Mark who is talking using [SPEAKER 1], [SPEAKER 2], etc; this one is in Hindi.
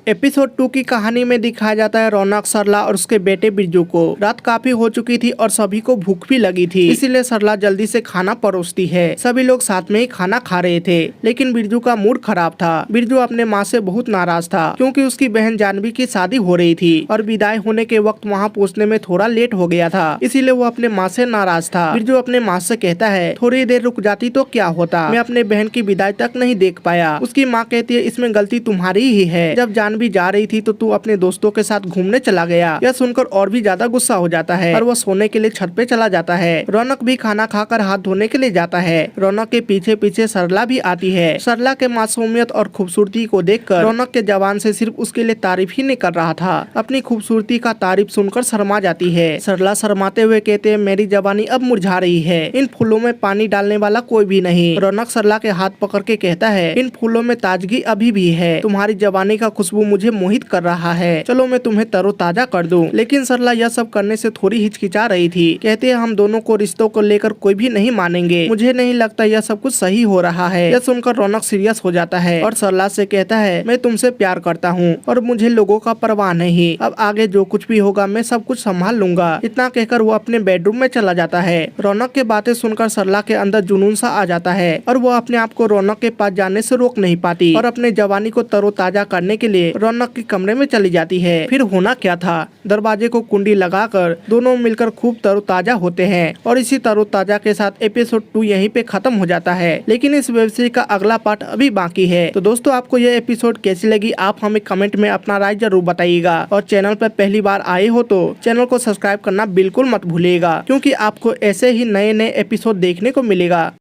[SPEAKER 1] एपिसोड 2 की कहानी में दिखाया जाता है रौनक, सरला और उसके बेटे बिरजू को। रात काफी हो चुकी थी और सभी को भूख भी लगी थी, इसीलिए सरला जल्दी से खाना परोसती है। सभी लोग साथ में ही खाना खा रहे थे, लेकिन बिरजू का मूड खराब था। बिरजू अपने माँ से बहुत नाराज था क्योंकि उसकी बहन जानवी की शादी हो रही थी और विदाई होने के वक्त वहाँ पहुँचने में थोड़ा लेट हो गया था, इसीलिए वो अपने माँ से नाराज था। बिरजू अपने माँ से कहता है, थोड़ी देर रुक जाती तो क्या होता, मैं अपने बहन की विदाई तक नहीं देख पाया। उसकी माँ कहती है, इसमें गलती तुम्हारी ही है, जब जानवी जा रही थी तो तू अपने दोस्तों के साथ घूमने चला गया। यह सुनकर और भी ज्यादा गुस्सा हो जाता है और वो सोने के लिए छत पे चला जाता है। रौनक भी खाना खाकर हाथ धोने के लिए जाता है। रौनक के पीछे पीछे सरला भी आती है। सरला के मासूमियत और खूबसूरती को देखकर रौनक के जवान से सिर्फ उसके लिए तारीफ ही नहीं कर रहा था, अपनी खूबसूरती का तारीफ सुनकर शर्मा जाती है। सरला शर्माते हुए कहते हैं, मेरी जवानी अब मुरझा रही है, इन फूलों में पानी डालने वाला कोई भी नहीं। रौनक सरला के हाथ पकड़ के कहता है, इन फूलों में ताजगी अभी भी है, तुम्हारी जवानी का खुशबू मुझे मोहित कर रहा है, चलो मैं तुम्हें तरोताजा कर दूं। लेकिन सरला यह सब करने से थोड़ी हिचकिचा रही थी। कहते हैं, हम दोनों को रिश्तों को लेकर कोई भी नहीं मानेंगे, मुझे नहीं लगता यह सब कुछ सही हो रहा है। यह सुनकर रौनक सीरियस हो जाता है और सरला से कहता है, मैं तुमसे प्यार करता हूँ और मुझे लोगों का परवाह नहीं, अब आगे जो कुछ भी होगा मैं सब कुछ संभाल लूंगा। इतना कहकर वो अपने बेडरूम में चला जाता है। रौनक के बातें सुनकर सरला के अंदर जुनून सा आ जाता है और वो अपने आप को रौनक के पास जाने से रोक नहीं पाती और अपने जवानी को तरोताजा करने के लिए रौनक के कमरे में चली जाती है। फिर होना क्या था, दरवाजे को कुंडी लगाकर दोनों मिलकर खूब तरोताजा होते हैं और इसी तरोताजा के साथ एपिसोड 2 यहीं पे खत्म हो जाता है। लेकिन इस वेब सीरीज का अगला पार्ट अभी बाकी है। तो दोस्तों, आपको यह एपिसोड कैसी लगी, आप हमें कमेंट में अपना राय जरूर बताइएगा और चैनल पर पहली बार आए हो तो चैनल को सब्सक्राइब करना बिल्कुल मत भूलिएगा, क्योंकि आपको ऐसे ही नए नए एपिसोड देखने को मिलेगा।